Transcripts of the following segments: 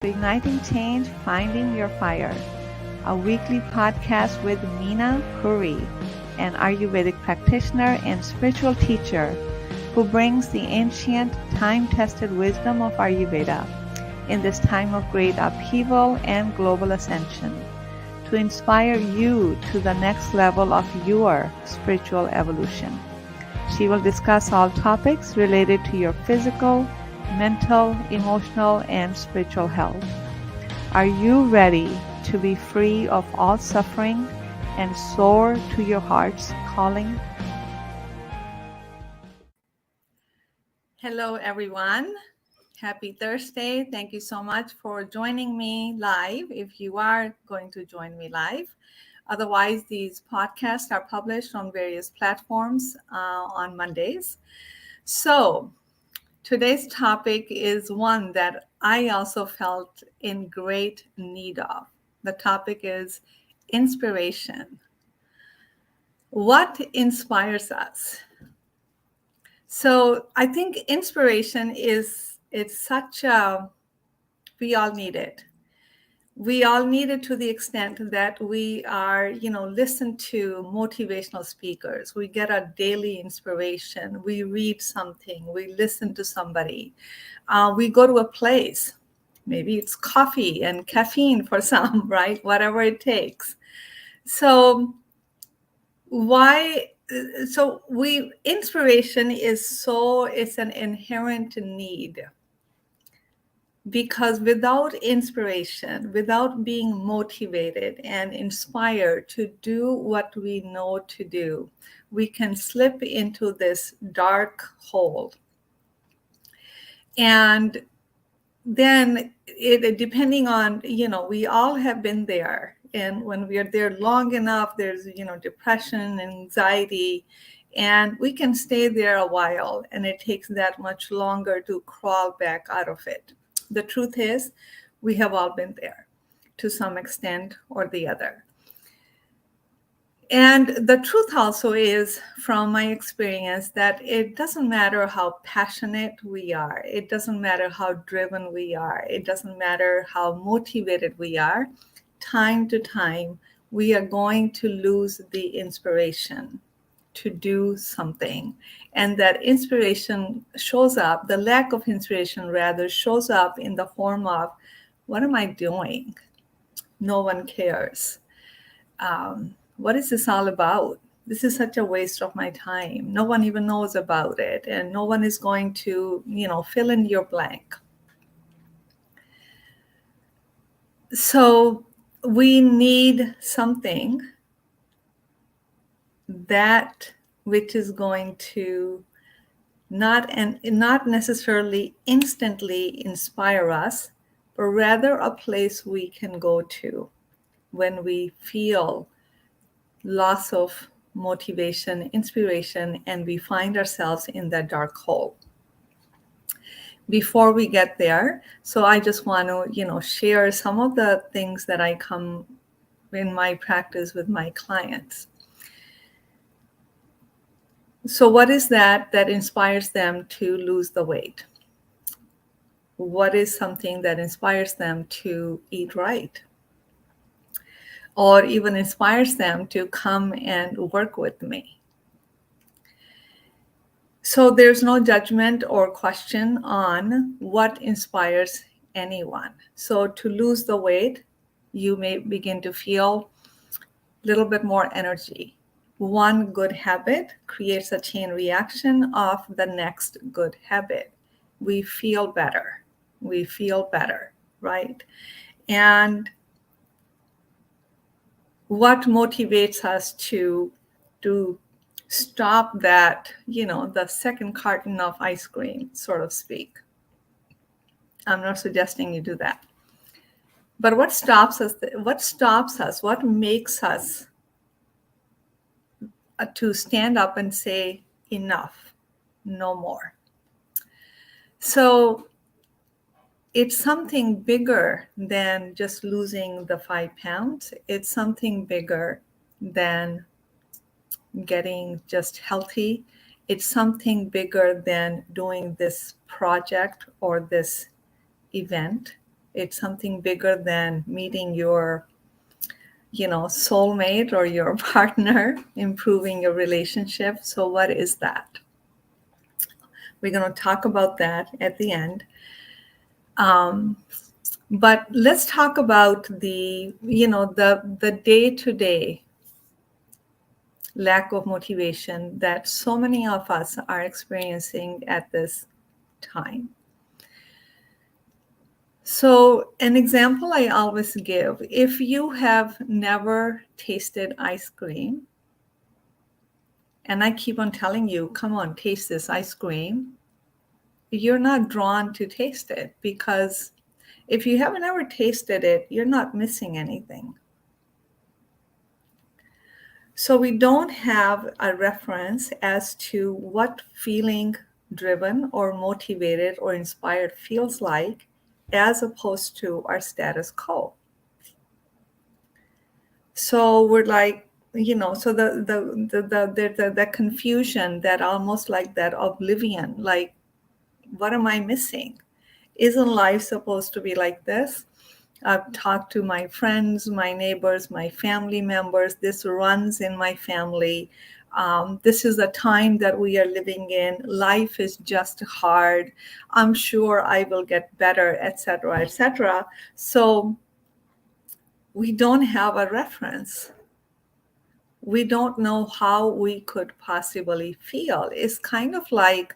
Igniting Change, Finding Your Fire, a weekly podcast with Meena Puri, an Ayurvedic practitioner and spiritual teacher who brings the ancient, time-tested wisdom of Ayurveda in this time of great upheaval and global ascension to inspire you to the next level of your spiritual evolution. She will discuss all topics related to your physical, mental, emotional, and spiritual health. Are you ready to be free of all suffering and soar to your heart's calling? Hello, everyone. Happy Thursday. Thank you so much for joining me live if you are going to join me live. Otherwise, these podcasts are published on various platforms on Mondays. So, today's topic is one that I also felt in great need of. The topic is inspiration. What inspires us? So I think inspiration it's such a, we all need it. We all need it to the extent that we are, listen to motivational speakers. We get a daily inspiration. We read something. We listen to somebody. We go to a place. Maybe it's coffee and caffeine for some, right? Whatever it takes. So inspiration it's an inherent need. Because without inspiration, without being motivated and inspired to do what we know to do, we can slip into this dark hole. And then depending on, we all have been there. And when we are there long enough, there's, depression, anxiety, and we can stay there a while. And it takes that much longer to crawl back out of it. The truth is, we have all been there to some extent or the other. And the truth also is, from my experience, that it doesn't matter how passionate we are. It doesn't matter how driven we are. It doesn't matter how motivated we are. Time to time, we are going to lose the inspiration to do something. And that inspiration shows up, the lack of inspiration rather shows up in the form of, what am I doing? No one cares. What is this all about? This is such a waste of my time. No one even knows about it. And no one is going to, fill in your blank. So we need something that which is going to not necessarily instantly inspire us, but rather a place we can go to when we feel loss of motivation, inspiration, and we find ourselves in that dark hole. Before we get there, so I just want to, share some of the things that I come in my practice with my clients. So what is that inspires them to lose the weight? What is something that inspires them to eat right? Or even inspires them to come and work with me? So there's no judgment or question on what inspires anyone. So to lose the weight, you may begin to feel a little bit more energy. One good habit creates a chain reaction of the next good habit. We feel better. We feel better, right? And what motivates us to stop that, the second carton of ice cream, so to speak? I'm not suggesting you do that. But what stops us? What makes us to stand up and say, enough, no more? So it's something bigger than just losing the 5 pounds. It's something bigger than getting just healthy. It's something bigger than doing this project or this event. It's something bigger than meeting your soulmate or your partner, improving your relationship. So what is that? We're going to talk about that at the end. But let's talk about the day-to-day lack of motivation that so many of us are experiencing at this time. So an example I always give, if you have never tasted ice cream, and I keep on telling you, come on, taste this ice cream, you're not drawn to taste it, because if you haven't ever tasted it, you're not missing anything. So we don't have a reference as to what feeling driven or motivated or inspired feels like, as opposed to our status quo. So we're like, so the confusion, that almost like that oblivion, like, what am I missing? Isn't life supposed to be like this? I've talked to my friends, my neighbors, my family members. This runs in my family. This is the time that we are living in. Life is just hard. I'm sure I will get better, etc., etc. So we don't have a reference. We don't know how we could possibly feel. It's kind of like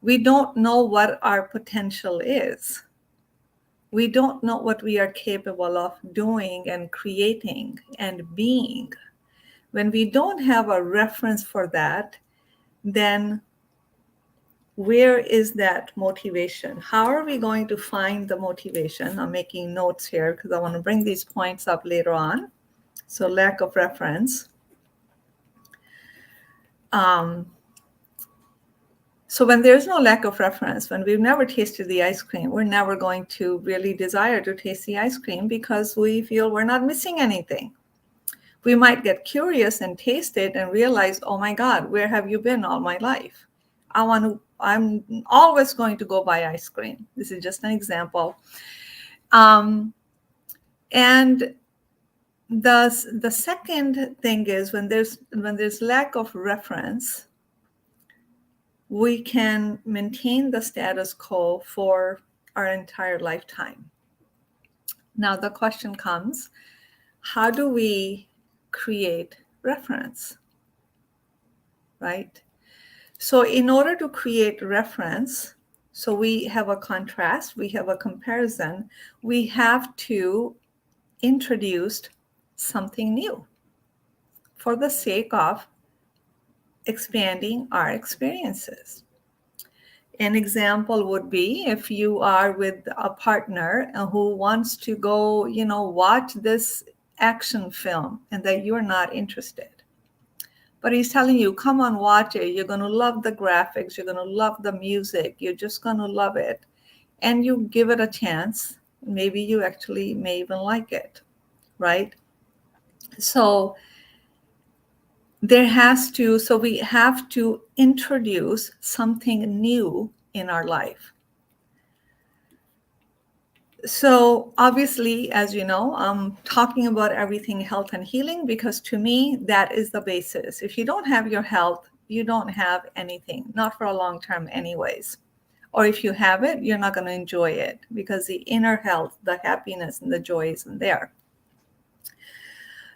we don't know what our potential is. We don't know what we are capable of doing and creating and being. When we don't have a reference for that, then where is that motivation? How are we going to find the motivation? I'm making notes here because I want to bring these points up later on. So lack of reference. So when there's no lack of reference, when we've never tasted the ice cream, we're never going to really desire to taste the ice cream because we feel we're not missing anything. We might get curious and taste it and realize, oh my God, where have you been all my life? I'm always going to go buy ice cream. This is just an example. And the second thing is when there's lack of reference, we can maintain the status quo for our entire lifetime. Now the question comes, how do we create reference, right? So in order to create reference, so we have a contrast, we have a comparison, we have to introduce something new for the sake of expanding our experiences. An example would be if you are with a partner who wants to go, watch this action film and that you're not interested. But he's telling you, come on, watch it. You're going to love the graphics. You're going to love the music. You're just going to love it. And you give it a chance. Maybe you actually may even like it, right? So we have to introduce something new in our life. So obviously, as you know, I'm talking about everything health and healing because to me, that is the basis. If you don't have your health, you don't have anything, not for a long term anyways. Or if you have it, you're not going to enjoy it because the inner health, the happiness and the joy isn't there.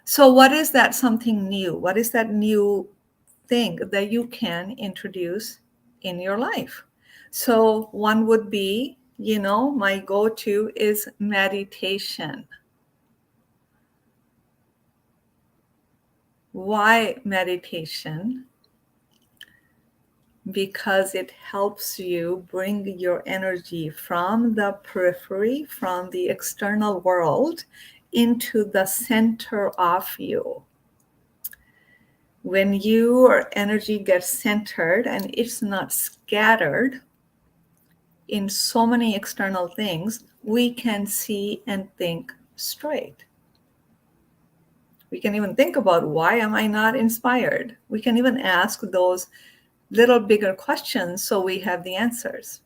So what is that something new? What is that new thing that you can introduce in your life? So one would be, my go-to is meditation. Why meditation? Because it helps you bring your energy from the periphery, from the external world, into the center of you. When your energy gets centered and it's not scattered in so many external things, we can see and think straight. We can even think about, why am I not inspired? We can even ask those little bigger questions so we have the answers.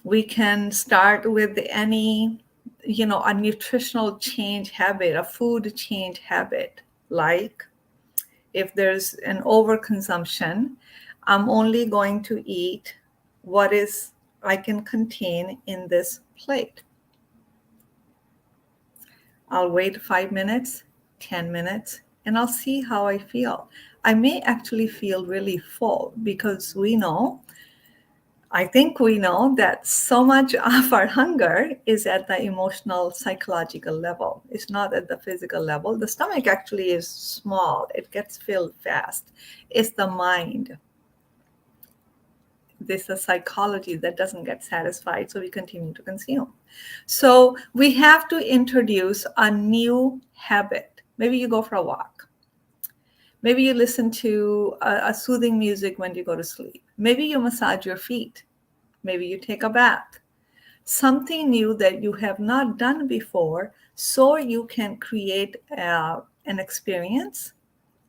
We can start with any, a nutritional change habit, a food change habit. Like if there's an overconsumption, I'm only going to eat what is I can contain in this plate. I'll wait 5 minutes, 10 minutes, and I'll see how I feel. I may actually feel really full because I think we know that so much of our hunger is at the emotional, psychological level. It's not at the physical level. The stomach actually is small, it gets filled fast. It's the mind, this is psychology that doesn't get satisfied, so we continue to consume. So we have to introduce a new habit. Maybe you go for a walk. Maybe you listen to a soothing music when you go to sleep. Maybe you massage your feet. Maybe you take a bath. Something new that you have not done before, so you can create an experience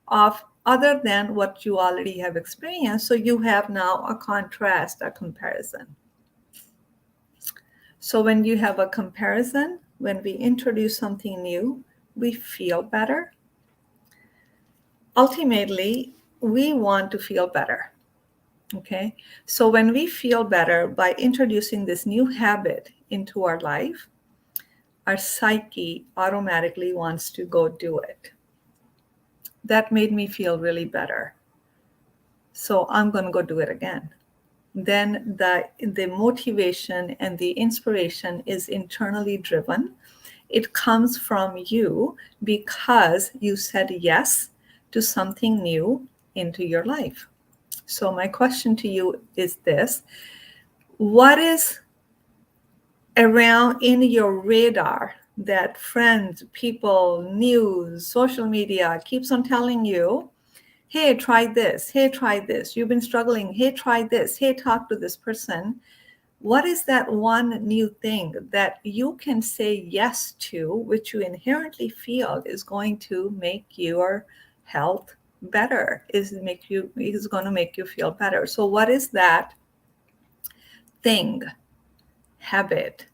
of other than what you already have experienced. So you have now a contrast, a comparison. So when you have a comparison, when we introduce something new, we feel better. Ultimately, we want to feel better. Okay. So when we feel better by introducing this new habit into our life, our psyche automatically wants to go do it. That made me feel really better, so I'm going to go do it again. Then the motivation and the inspiration is internally driven. It comes from you because you said yes to something new into your life. So my question to you is this: what is around in your radar that friends, people, news, social media keeps on telling you, hey, try this, hey, try this, you've been struggling, hey, try this, hey, talk to this person? What is that one new thing that you can say yes to, which you inherently feel is going to make your health better, is going to make you feel better? So what is that thing, habit,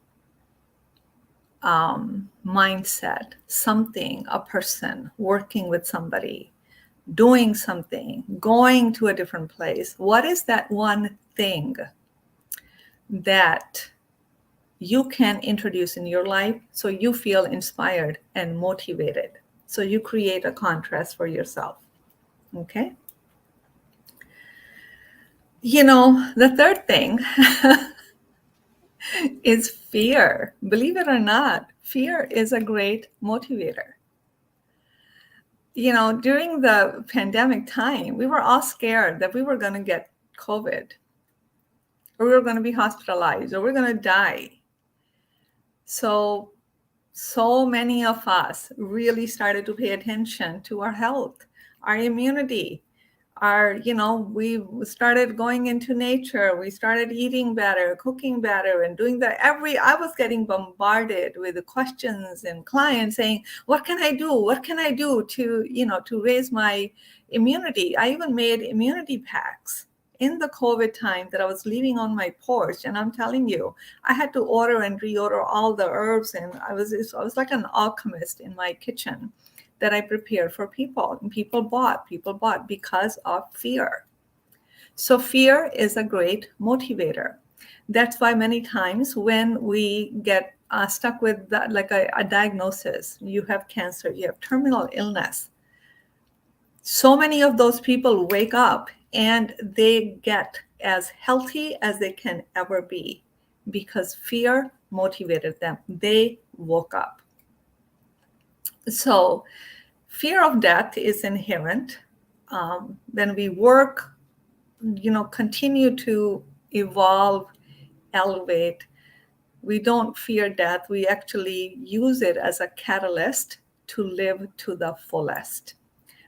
mindset, something, a person, working with somebody, doing something, going to a different place? What is that one thing that you can introduce in your life so you feel inspired and motivated? So you create a contrast for yourself. Okay. The third thing is fear. Believe it or not, fear is a great motivator. During the pandemic time, we were all scared that we were going to get COVID, or we were going to be hospitalized, or we're going to die. So many of us really started to pay attention to our health, our immunity, we started going into nature. We started eating better, cooking better, and doing I was getting bombarded with the questions and clients saying, what can I do? What can I do to raise my immunity? I even made immunity packs in the COVID time that I was leaving on my porch. And I'm telling you, I had to order and reorder all the herbs. And I was like an alchemist in my kitchen that I prepared for people. And people bought because of fear. So fear is a great motivator. That's why many times when we get stuck with that, like a diagnosis, you have cancer, you have terminal illness, so many of those people wake up and they get as healthy as they can ever be because fear motivated them. They woke up. So fear of death is inherent. When we work, continue to evolve, elevate, we don't fear death. We actually use it as a catalyst to live to the fullest.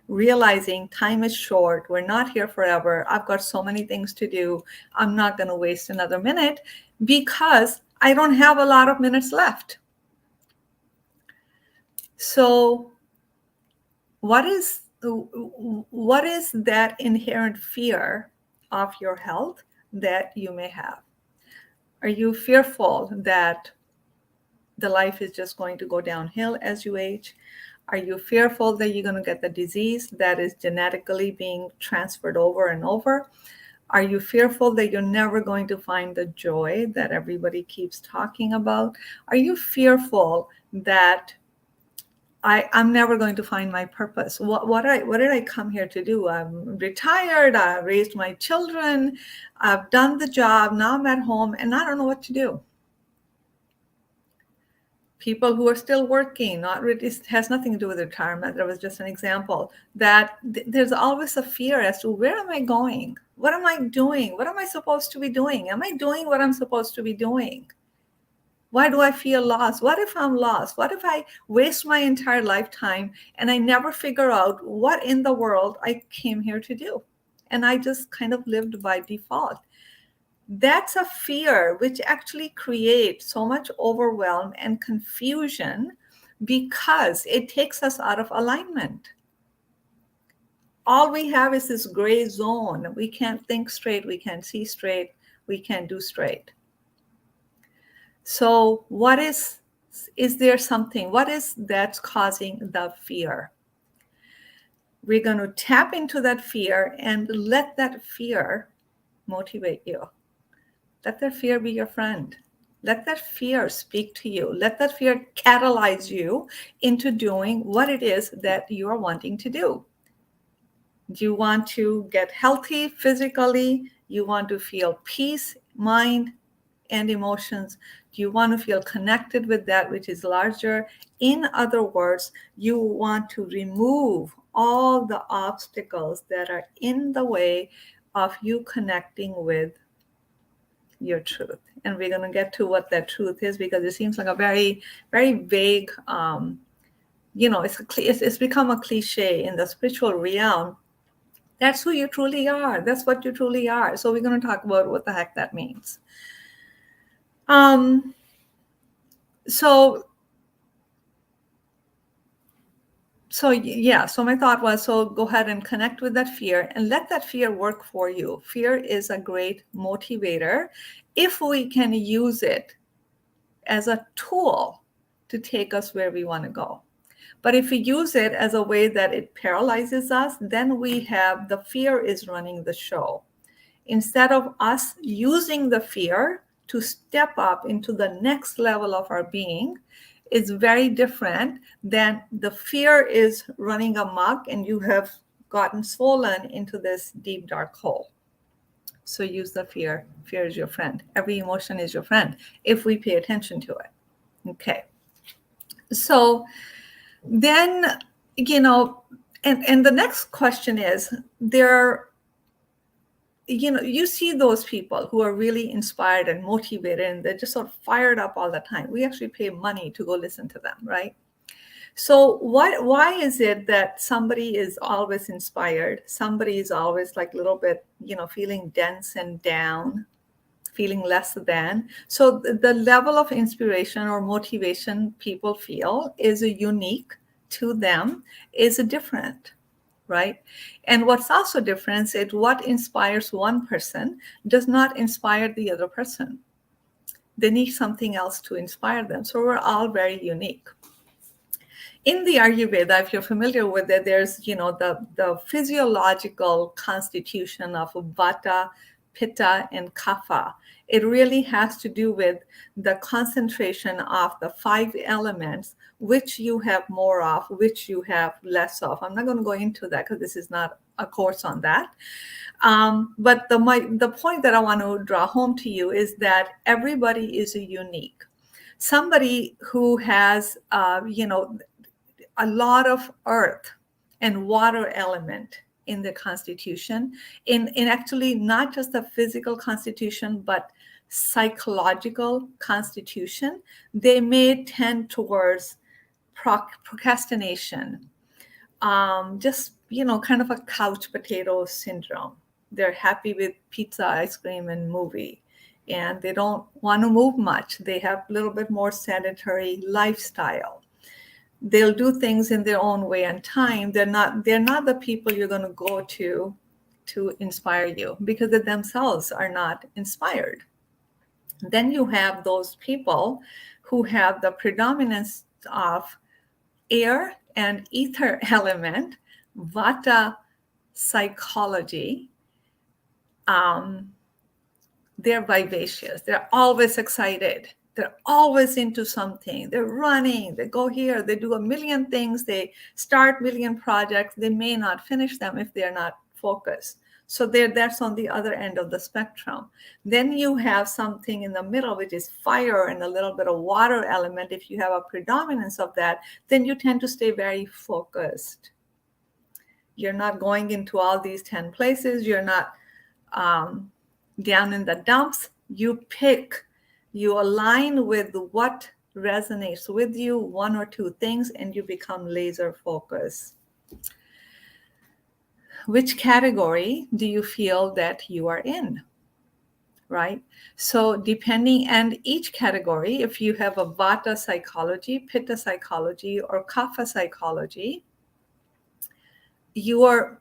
Realizing time is short, we're not here forever. I've got so many things to do. I'm not going to waste another minute because I don't have a lot of minutes left. So what is that inherent fear of your health that you may have? Are you fearful that the life is just going to go downhill as you age? Are you fearful that you're going to get the disease that is genetically being transferred over and over? Are you fearful that you're never going to find the joy that everybody keeps talking about? Are you fearful that I'm never going to find my purpose? What did I come here to do? I'm retired. I raised my children. I've done the job. Now I'm at home and I don't know what to do. People who are still working, not really, has nothing to do with retirement. That was just an example. That there's always a fear as to where am I going? What am I doing? What am I supposed to be doing? Am I doing what I'm supposed to be doing? Why do I feel lost? What if I'm lost? What if I waste my entire lifetime and I never figure out what in the world I came here to do? And I just kind of lived by default. That's a fear which actually creates so much overwhelm and confusion because it takes us out of alignment. All we have is this gray zone. We can't think straight. We can't see straight. We can't do straight. So what is there something? What is that's causing the fear? We're going to tap into that fear and let that fear motivate you. Let that fear be your friend. Let that fear speak to you. Let that fear catalyze you into doing what it is that you are wanting to do. Do you want to get healthy physically? You want to feel peace, mind, and emotions? Do you want to feel connected with that which is larger? In other words, you want to remove all the obstacles that are in the way of you connecting with your truth. And we're going to get to what that truth is, because it seems like a very, very vague, it's become a cliche in the spiritual realm. That's who you truly are. That's what you truly are. So we're going to talk about what the heck that means. So my thought was, so go ahead and connect with that fear and let that fear work for you. Fear is a great motivator if we can use it as a tool to take us where we want to go. But if we use it as a way that it paralyzes us, then we have the fear is running the show. Instead of us using the fear to step up into the next level of our being, is very different than the fear is running amok and you have gotten swollen into this deep, dark hole. So use the fear. Fear is your friend. Every emotion is your friend if we pay attention to it. Okay. So then, and the next question is, you see those people who are really inspired and motivated and they're just sort of fired up all the time. We actually pay money to go listen to them, right? So why is it that somebody is always inspired? Somebody is always like a little bit, feeling dense and down, feeling less than. So the level of inspiration or motivation people feel is unique to them, is different. Right? And what's also different is what inspires one person does not inspire the other person. They need something else to inspire them. So we're all very unique. In the Ayurveda, if you're familiar with it, there's, the physiological constitution of Vata, Pitta, and Kapha. It really has to do with the concentration of the 5 elements, which you have more of, which you have less of. I'm not going to go into that because this is not a course on that. But the point that I want to draw home to you is that everybody is unique. Somebody who has, a lot of earth and water element in the constitution, in actually not just the physical constitution, but psychological constitution, they may tend towards procrastination, just, kind of a couch potato syndrome. They're happy with pizza, ice cream, and movie, and they don't want to move much. They have a little bit more sedentary lifestyle. They'll do things in their own way and time. They're not the people you're going to go to inspire you, because they themselves are not inspired. Then you have those people who have the predominance of air and ether element, vata psychology. Um, they're vivacious. They're always excited. They're always into something. They're running. They go here. They do a million things. They start million projects. They may not finish them if they're not focused. So that's on the other end of the spectrum. Then you have something in the middle, which is fire and a little bit of water element. If you have a predominance of that, then you tend to stay very focused. You're not going into all these 10 places. You're not down in the dumps. You pick, you align with what resonates with you, one or two things, and you become laser focused. Which category do you feel that you are in? Right? So depending, and each category, if you have a vata psychology, pitta psychology, or kapha psychology, your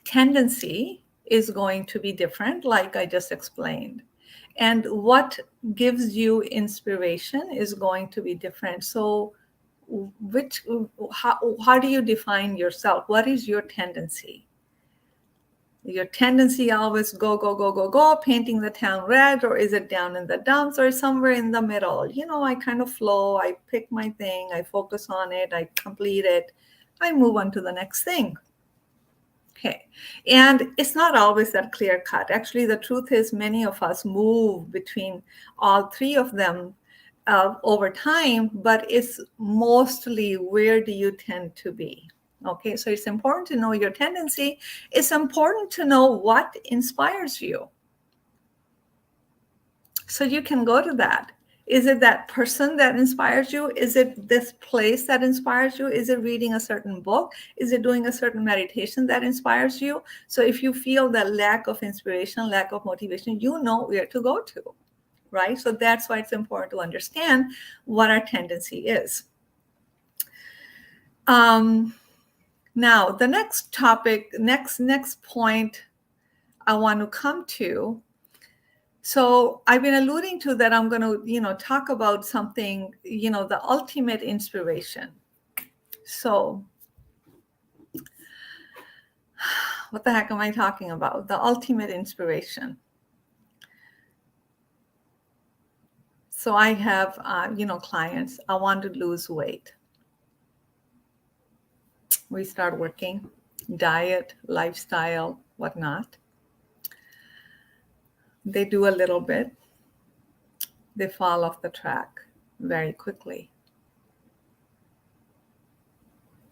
tendency is going to be different, like I just explained. And what gives you inspiration is going to be different. So how do you define yourself? What is your tendency? Your tendency always go, painting the town red, or is it down in the dumps, or somewhere in the middle? I kind of flow, I pick my thing, I focus on it, I complete it, I move on to the next thing. Okay. And it's not always that clear cut. Actually, the truth is many of us move between all three of them over time, but it's mostly where do you tend to be? Okay. So it's important to know your tendency. It's important to know what inspires you. So you can go to that. Is it that person that inspires you? Is it this place that inspires you? Is it reading a certain book? Is it doing a certain meditation that inspires you? So if you feel that lack of inspiration, lack of motivation, you know where to go to, right? So that's why it's important to understand what our tendency is. Now, the next topic, next point I want to come to. So I've been alluding to that. I'm going to, talk about something, the ultimate inspiration. So what the heck am I talking about? The ultimate inspiration. So I have, clients. I want to lose weight. We start working, diet, lifestyle, whatnot. They do a little bit. They fall off the track very quickly.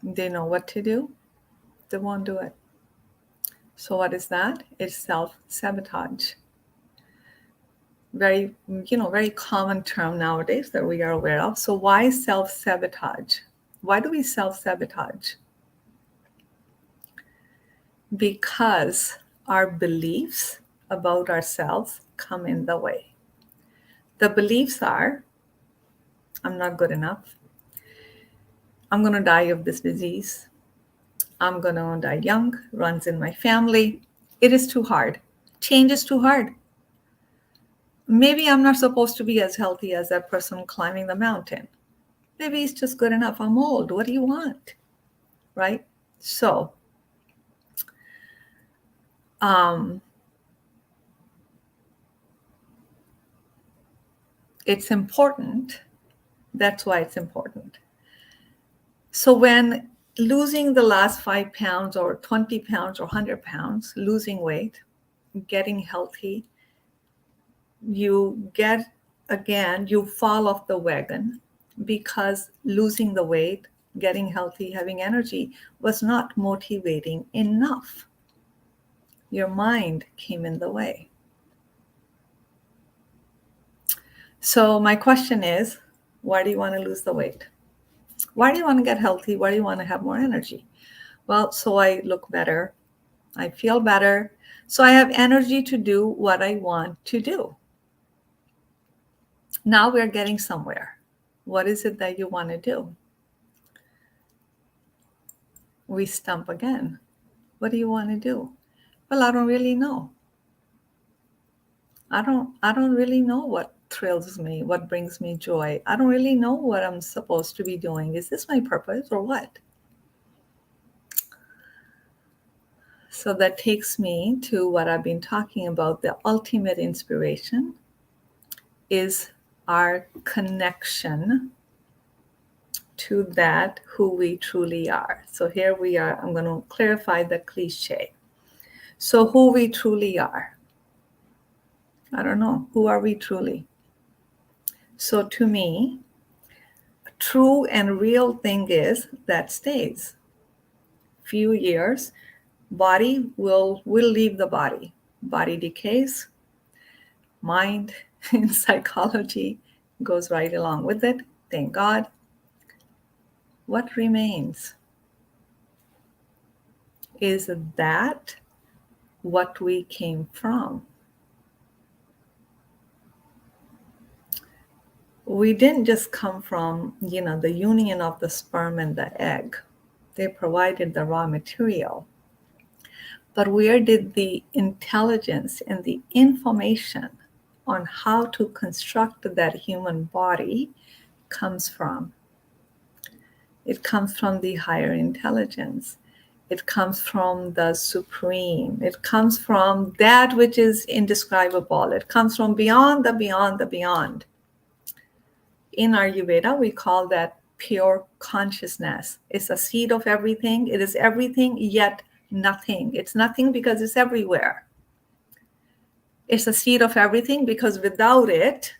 They know what to do. They won't do it. So what is that? It's self-sabotage. Very common term nowadays that we are aware of. So why self-sabotage? Why do we self-sabotage? Because our beliefs about ourselves come in the way. The beliefs are, I'm not good enough. I'm going to die of this disease. I'm going to die young, runs in my family. It is too hard. Change is too hard. Maybe I'm not supposed to be as healthy as that person climbing the mountain. Maybe it's just good enough. I'm old. What do you want? Right? So, it's important. That's why it's important. So when losing the last 5 pounds or 20 pounds or 100 pounds, losing weight, getting healthy, you fall off the wagon because losing the weight, getting healthy, having energy was not motivating enough. Your mind came in the way. So my question is, why do you want to lose the weight? Why do you want to get healthy? Why do you want to have more energy? Well, so I look better. I feel better. So I have energy to do what I want to do. Now we're getting somewhere. What is it that you want to do? We stump again. What do you want to do? Well, I don't really know. I don't really know what thrills me, what brings me joy. I don't really know what I'm supposed to be doing. Is this my purpose or what? So that takes me to what I've been talking about. The ultimate inspiration is our connection to that who we truly are. So here we are. I'm going to clarify the cliche. So who we truly are. I don't know. Who are we truly? So to me, true and real thing is that stays. Few years, body will leave the body. Body decays, mind in psychology goes right along with it. Thank God. What remains is that what we came from. We didn't just come from, the union of the sperm and the egg. They provided the raw material. But where did the intelligence and the information on how to construct that human body comes from? It comes from the higher intelligence. It comes from the supreme. It comes from that which is indescribable. It comes from beyond the beyond the beyond. In Ayurveda, we call that pure consciousness. It's a seed of everything. It is everything, yet nothing. It's nothing because it's everywhere. It's a seed of everything because without it,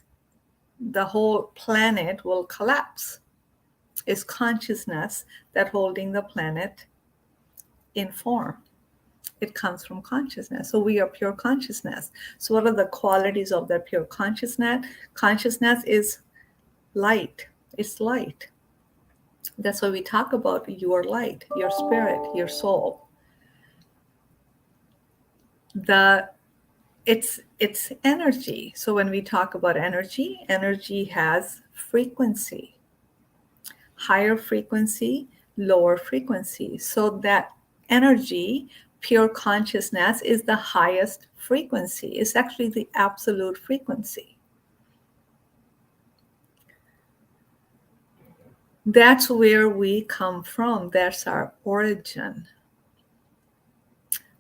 the whole planet will collapse. It's consciousness that holding the planet in form. It comes from consciousness. So we are pure consciousness. So what are the qualities of that pure consciousness? Consciousness is light. It's light. That's why we talk about your light, your spirit, your soul. The it's energy. So when we talk about energy, energy has frequency, higher frequency, lower frequency. So that energy, pure consciousness, is the highest frequency. It's actually the absolute frequency. That's where we come from. That's our origin.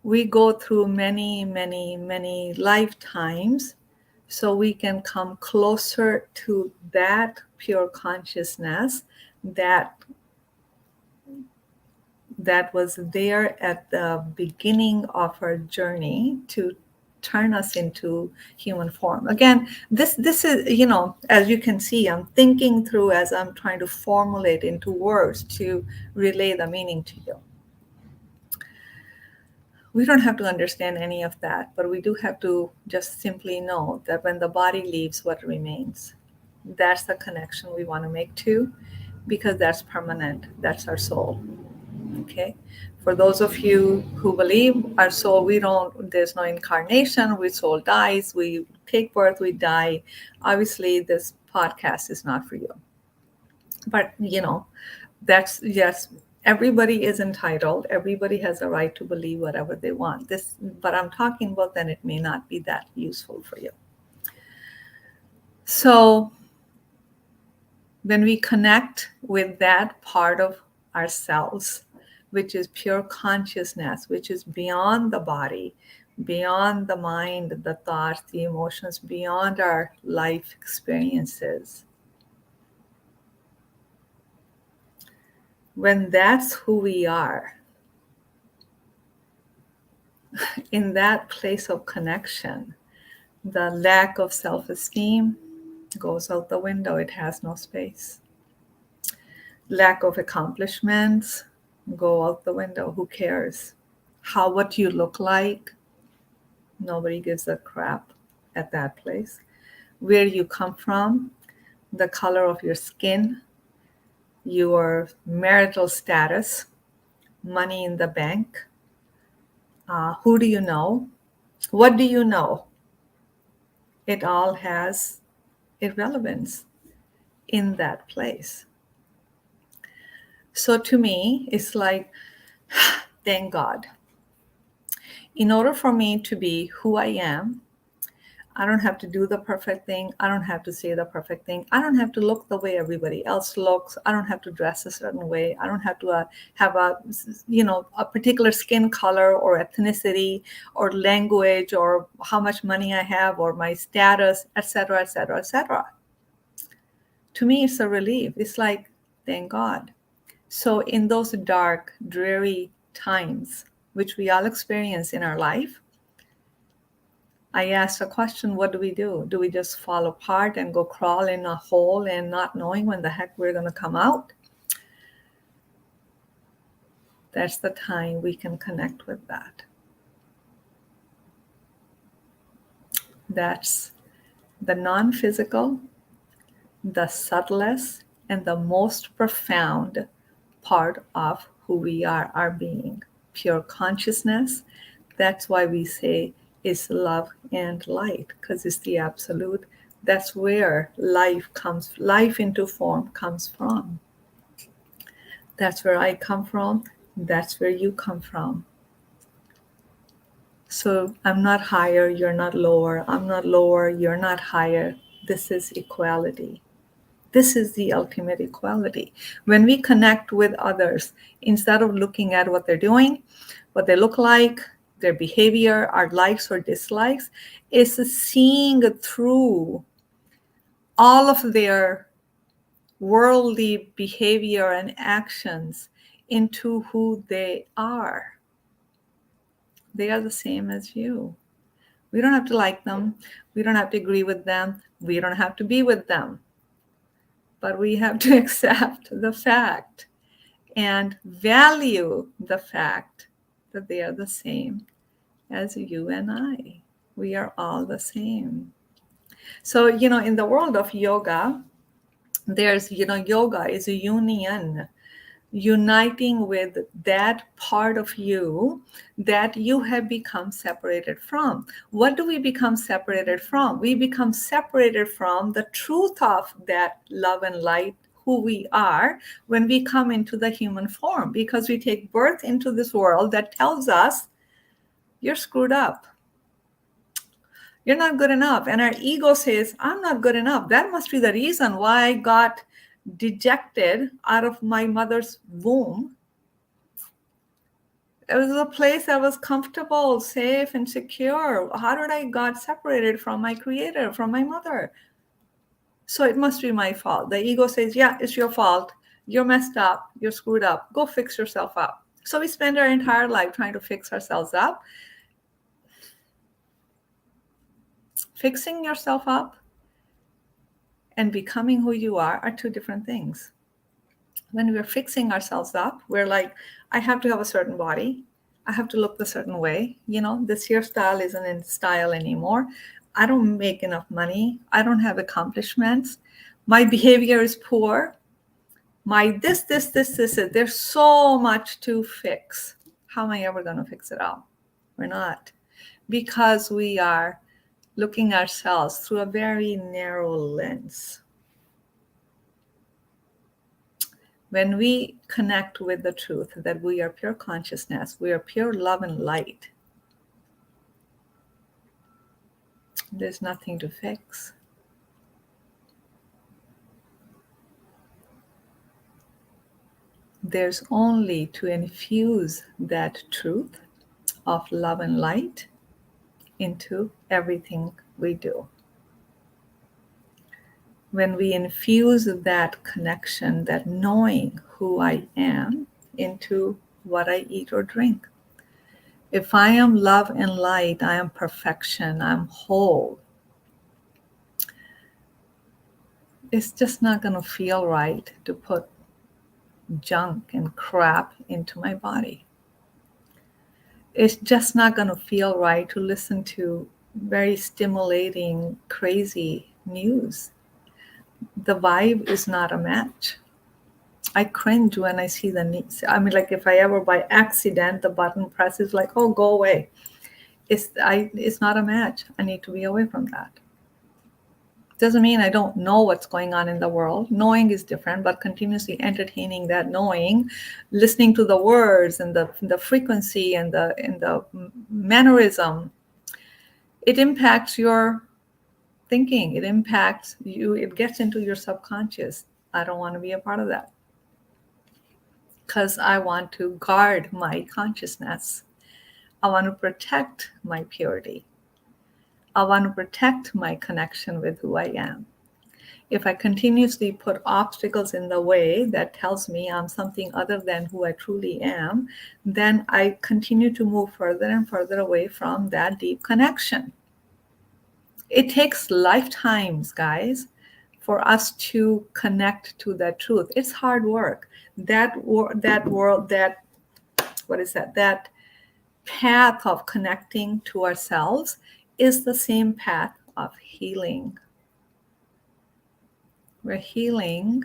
We go through many, many, many lifetimes so we can come closer to that pure consciousness that was there at the beginning of our journey to turn us into human form. Again, this is, as you can see, I'm thinking through as I'm trying to formulate into words to relay the meaning to you. We don't have to understand any of that, but we do have to just simply know that when the body leaves, what remains? That's the connection we want to make to, because that's permanent. That's our soul. Okay. For those of you who believe our soul, there's no incarnation, we soul dies, we take birth, we die. Obviously, this podcast is not for you. But, that's yes, everybody is entitled. Everybody has a right to believe whatever they want. But I'm talking about, then it may not be that useful for you. So when we connect with that part of ourselves, which is pure consciousness, which is beyond the body, beyond the mind, the thoughts, the emotions, beyond our life experiences, when that's who we are, in that place of connection, the lack of self-esteem goes out the window. It has no space. Lack of accomplishments go out the window. Who cares? What you look like, nobody gives a crap at that place. Where you come from, the color of your skin, your marital status, money in the bank, who do you know? What do you know? It all has irrelevance in that place. So to me, it's like, thank God. In order for me to be who I am, I don't have to do the perfect thing. I don't have to say the perfect thing. I don't have to look the way everybody else looks. I don't have to dress a certain way. I don't have to have a particular skin color or ethnicity or language or how much money I have or my status, etc., etc., etc. To me, it's a relief. It's like, thank God. So in those dark, dreary times, which we all experience in our life, I asked a question, what do we do? Do we just fall apart and go crawl in a hole and not knowing when the heck we're going to come out? That's the time we can connect with that. That's the non-physical, the subtlest, and the most profound part of who we are, our being. Pure consciousness. That's why we say is love and light, because it's the absolute. That's where life into form comes from. That's where I come from. That's where you come from. So I'm not higher, you're not lower. I'm not lower, you're not higher. This is equality. This is the ultimate equality. When we connect with others, instead of looking at what they're doing, what they look like, their behavior, our likes or dislikes, is seeing through all of their worldly behavior and actions into who they are. They are the same as you. We don't have to like them. We don't have to agree with them. We don't have to be with them. But we have to accept the fact and value the fact that they are the same as you and I. We are all the same. So, in the world of yoga, there's, yoga is a union, uniting with that part of you that you have become separated from. What do we become separated from? We become separated from the truth of that love and light, who we are, when we come into the human form, because we take birth into this world that tells us you're screwed up. You're not good enough. And our ego says, I'm not good enough. That must be the reason why I got dejected out of my mother's womb. It was a place that was comfortable, safe, and secure. How did I got separated from my creator, from my mother? So it must be my fault. The ego says, yeah, it's your fault. You're messed up. You're screwed up. Go fix yourself up. So we spend our entire life trying to fix ourselves up. Fixing yourself up and becoming who you are two different things. When we're fixing ourselves up, we're like, I have to have a certain body. I have to look a certain way. This hairstyle isn't in style anymore. I don't make enough money. I don't have accomplishments. My behavior is poor. My this. There's so much to fix. How am I ever going to fix it all? We're not. Because we are looking ourselves through a very narrow lens. When we connect with the truth that we are pure consciousness, we are pure love and light, there's nothing to fix. There's only to infuse that truth of love and light into everything we do. When we infuse that connection, that knowing who I am, into what I eat or drink. If I am love and light, I am perfection, I'm whole. It's just not going to feel right to put junk and crap into my body. It's just not going to feel right to listen to very stimulating, crazy news. The vibe is not a match. I cringe when I see the news. I mean, like if I ever by accident, the button presses like, oh, go away. It's not a match. I need to be away from that. Doesn't mean I don't know what's going on in the world. Knowing is different, but continuously entertaining that knowing, listening to the words and the frequency and the mannerism, it impacts your thinking. It impacts you. It gets into your subconscious. I don't want to be a part of that because I want to guard my consciousness. I want to protect my purity. I want to protect my connection with who I am. If I continuously put obstacles in the way that tells me I'm something other than who I truly am, then I continue to move further and further away from that deep connection. It takes lifetimes, guys, for us to connect to that truth. It's hard work. That what is that? That path of connecting to ourselves is the same path of healing. We're healing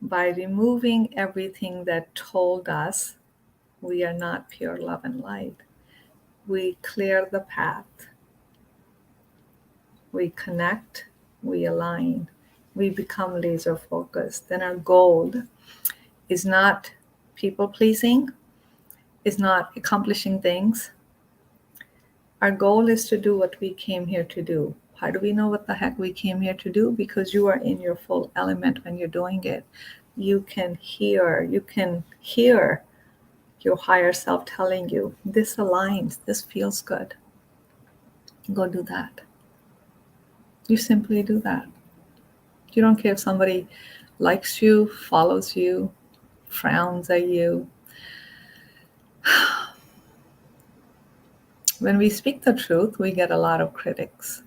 by removing everything that told us we are not pure love and light. We clear the path. We connect, we align, we become laser focused. Then our goal is not people pleasing, is not accomplishing things. Our goal is to do what we came here to do. How do we know what the heck we came here to do? Because you are in your full element when you're doing it. You can hear your higher self telling you, this aligns, this feels good. Go do that. You simply do that. You don't care if somebody likes you, follows you, frowns at you. When we speak the truth, we get a lot of critics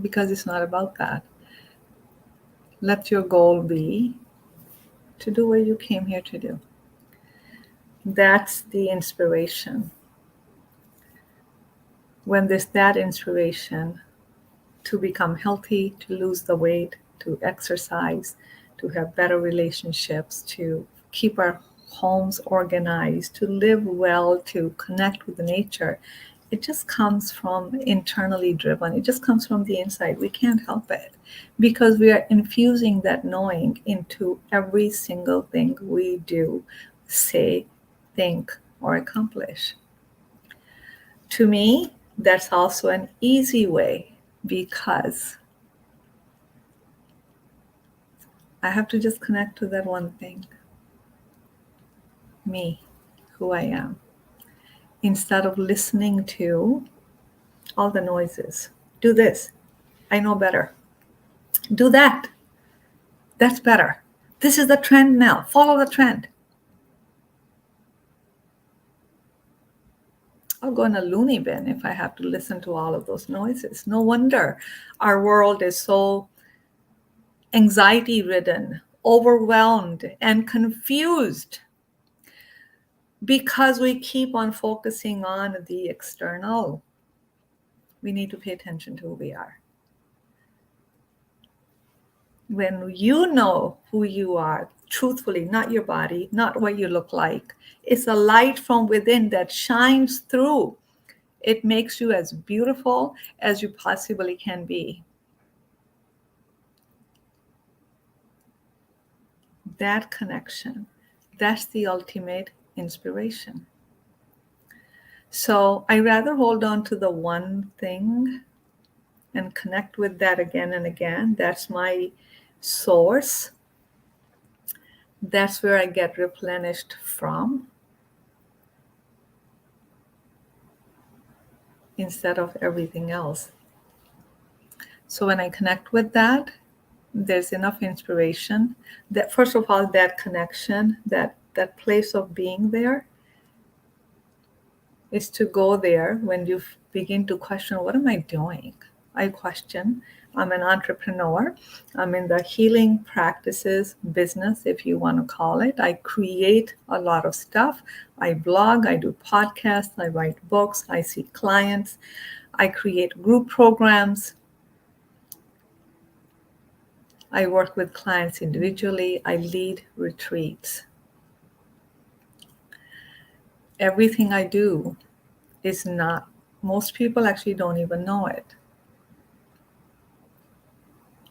because it's not about that. Let your goal be to do what you came here to do. That's the inspiration. When there's that inspiration to become healthy, to lose the weight, to exercise, to have better relationships, to keep our homes organized, to live well, to connect with nature, it just comes from internally driven. It just comes from the inside. We can't help it because we are infusing that knowing into every single thing we do, say, think, or accomplish. To me, that's also an easy way because I have to just connect to that one thing, me, who I am, instead of listening to all the noises. Do this. I know better. Do that. That's better. This is the trend now. Follow the trend. I'll go in a loony bin if I have to listen to all of those noises. No wonder our world is so anxiety ridden, overwhelmed, and confused because we keep on focusing on the external. We need to pay attention to who we are. When you know who you are, truthfully, not your body, not what you look like, it's a light from within that shines through. It makes you as beautiful as you possibly can be. That connection, that's the ultimate inspiration. So I rather hold on to the one thing and connect with that again and again. That's my source. That's where I get replenished from, instead of everything else. So when I connect with that, there's enough inspiration that, first of all, that connection, that place of being there, is to go there when you begin to question, what am I doing? I question. I'm an entrepreneur. I'm in the healing practices business, if you want to call it. I create a lot of stuff. I blog, I do podcasts, I write books, I see clients, I create group programs. I work with clients individually. I lead retreats. Everything I do is not, most people actually don't even know it,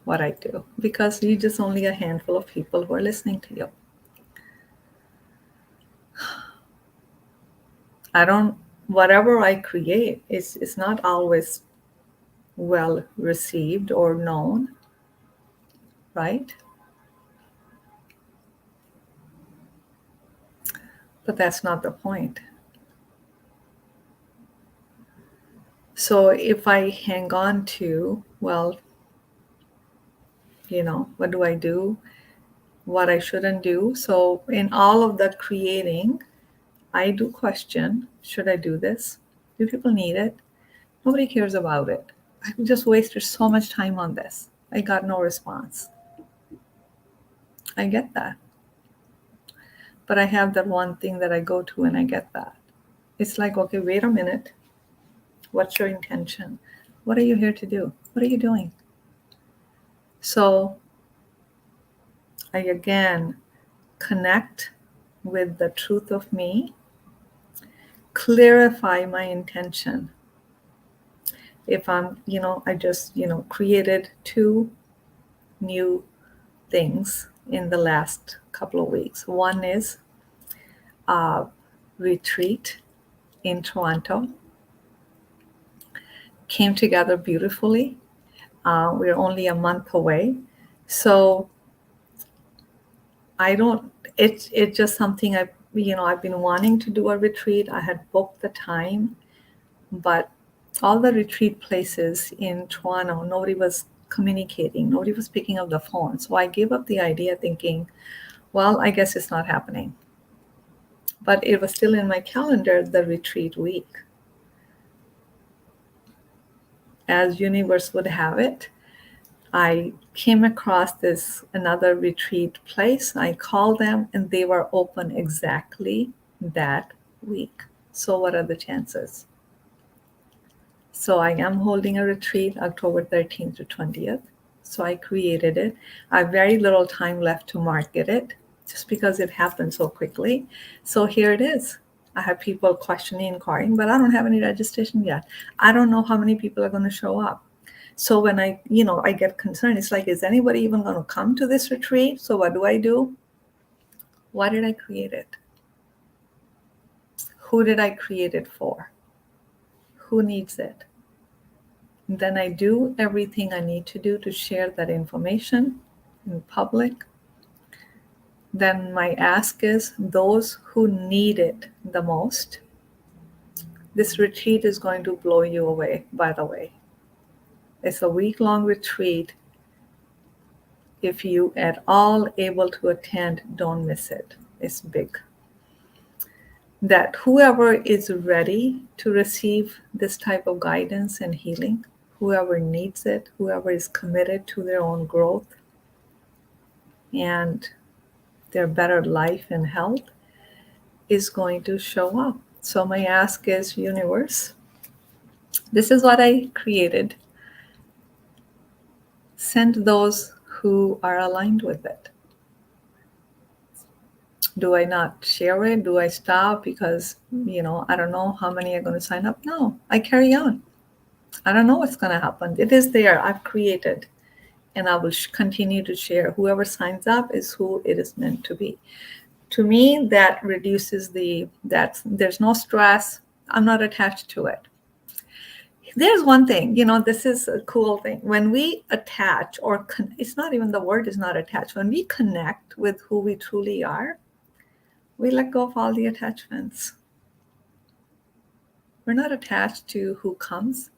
what I do, because you just only a handful of people who are listening to you. Whatever I create is not always well received or known, right? But that's not the point. So if I hang on to, well, what do I do? What I shouldn't do. So in all of the creating, I do question, should I do this? Do people need it? Nobody cares about it. I just wasted so much time on this. I got no response. I get that. But I have that one thing that I go to and I get that. It's like, okay, wait a minute. What's your intention? What are you here to do? What are you doing? So I again connect with the truth of me, clarify my intention. If I just, created 2 new things in the last couple of weeks. One is a retreat in Toronto. Came together beautifully. We're only a month away. So it's just something I've been wanting to do a retreat. I had booked the time, but all the retreat places in Toronto, nobody was communicating, nobody was picking up the phone. So I gave up the idea thinking, well, I guess it's not happening. But it was still in my calendar, the retreat week. As universe would have it, I came across this another retreat place. I called them and they were open exactly that week. So what are the chances? So I am holding a retreat October 13th to 20th. So I created it. I have very little time left to market it just because it happened so quickly. So here it is. I have people questioning, inquiring, but I don't have any registration yet. I don't know how many people are going to show up. So when I get concerned, it's like, is anybody even going to come to this retreat? So what do? Why did I create it? Who did I create it for? Who needs it? Then I do everything I need to do to share that information in public. Then my ask is those who need it the most. This retreat is going to blow you away, by the way. It's a week-long retreat. If you at all able to attend, don't miss it. It's big. That whoever is ready to receive this type of guidance and healing, whoever needs it, whoever is committed to their own growth and their better life and health, is going to show up. So my ask is, universe, this is what I created. Send those who are aligned with it. Do I not share it? Do I stop because, I don't know how many are going to sign up? No, I carry on. I don't know what's going to happen. It is there. I've created, and I will continue to share. Whoever signs up is who it is meant to be. To me, that reduces that there's no stress. I'm not attached to it. There's one thing, this is a cool thing. When we attach, or it's not even, the word is not attached. When we connect with who we truly are, we let go of all the attachments. We're not attached to who comes,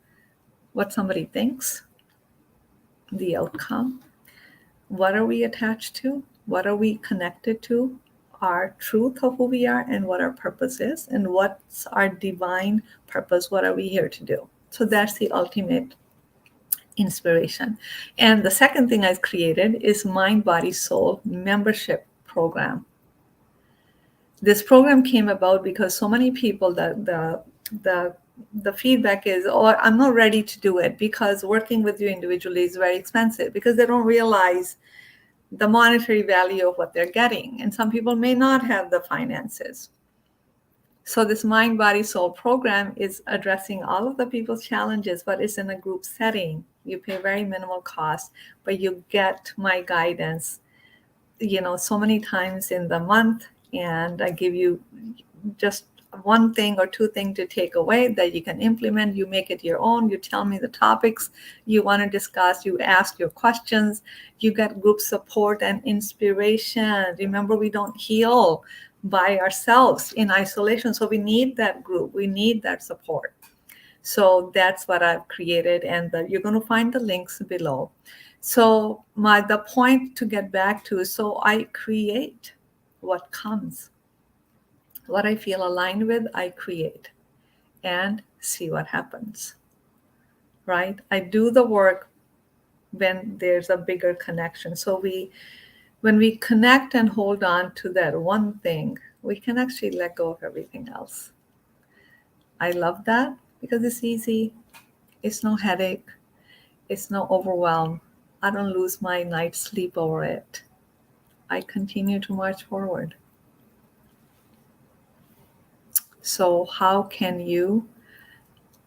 what somebody thinks, the outcome. What are we attached to? What are we connected to? Our truth of who we are and what our purpose is, and what's our divine purpose? What are we here to do? So that's the ultimate inspiration. And the second thing I've created is Mind, Body, Soul membership program. This program came about because so many people, the feedback is, oh, I'm not ready to do it because working with you individually is very expensive, because they don't realize the monetary value of what they're getting. And some people may not have the finances. So this Mind, Body, Soul program is addressing all of the people's challenges, but it's in a group setting. You pay very minimal cost, but you get my guidance, so many times in the month. And I give you just one thing or two things to take away that you can implement. You make it your own. You tell me the topics you want to discuss. You ask your questions. You get group support and inspiration. Remember, we don't heal by ourselves in isolation. So we need that group. We need that support. So that's what I've created, and you're going to find the links below. So the point to get back to is, so I create what comes. What I feel aligned with, I create and see what happens, right? I do the work when there's a bigger connection. So when we connect and hold on to that one thing, we can actually let go of everything else. I love that because it's easy. It's no headache. It's no overwhelm. I don't lose my night's sleep over it. I continue to march forward. So how can you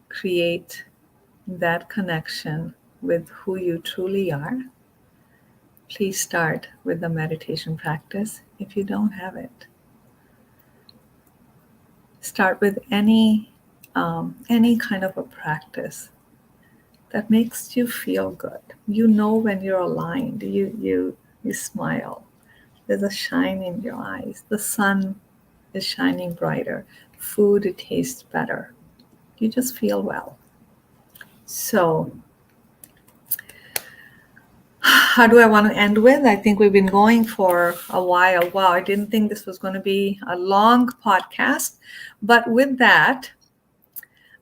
create that connection with who you truly are? Please start with the meditation practice if you don't have it. Start with any kind of a practice that makes you feel good. You know when you're aligned. You smile. There's a shine in your eyes. The sun is shining brighter. Food tastes better. You just feel well. So, how do I want to end with? I think we've been going for a while. Wow, I didn't think this was going to be a long podcast. But with that,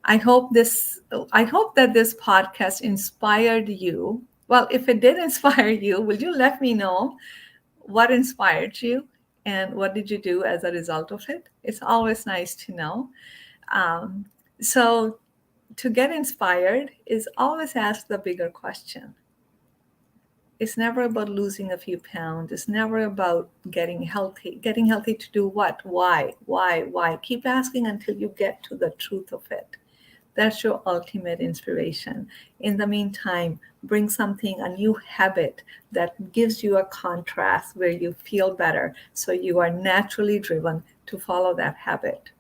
I hope that this podcast inspired you. Well, if it did inspire you, will you let me know what inspired you and what did you do as a result of it? It's always nice to know. So to get inspired is always ask the bigger question. It's never about losing a few pounds. It's never about getting healthy. Getting healthy to do what? Why? Keep asking until you get to the truth of it. That's your ultimate inspiration. In the meantime, bring a new habit that gives you a contrast where you feel better, so you are naturally driven to follow that habit.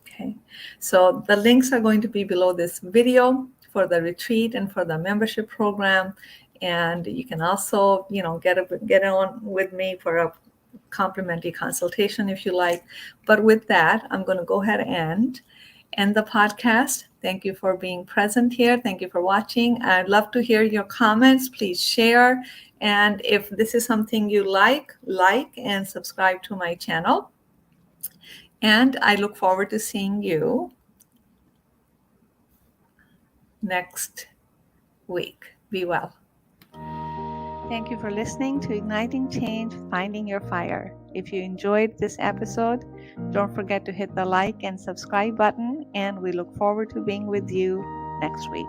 Okay, so the links are going to be below this video for the retreat and for the membership program. And you can also, get on with me for a complimentary consultation if you like. But with that, I'm going to go ahead and end the podcast. Thank you for being present here. Thank you for watching. I'd love to hear your comments. Please share. And if this is something you like and subscribe to my channel. And I look forward to seeing you next week. Be well. Thank you for listening to Igniting Change, Finding Your Fire. If you enjoyed this episode, don't forget to hit the like and subscribe button, and we look forward to being with you next week.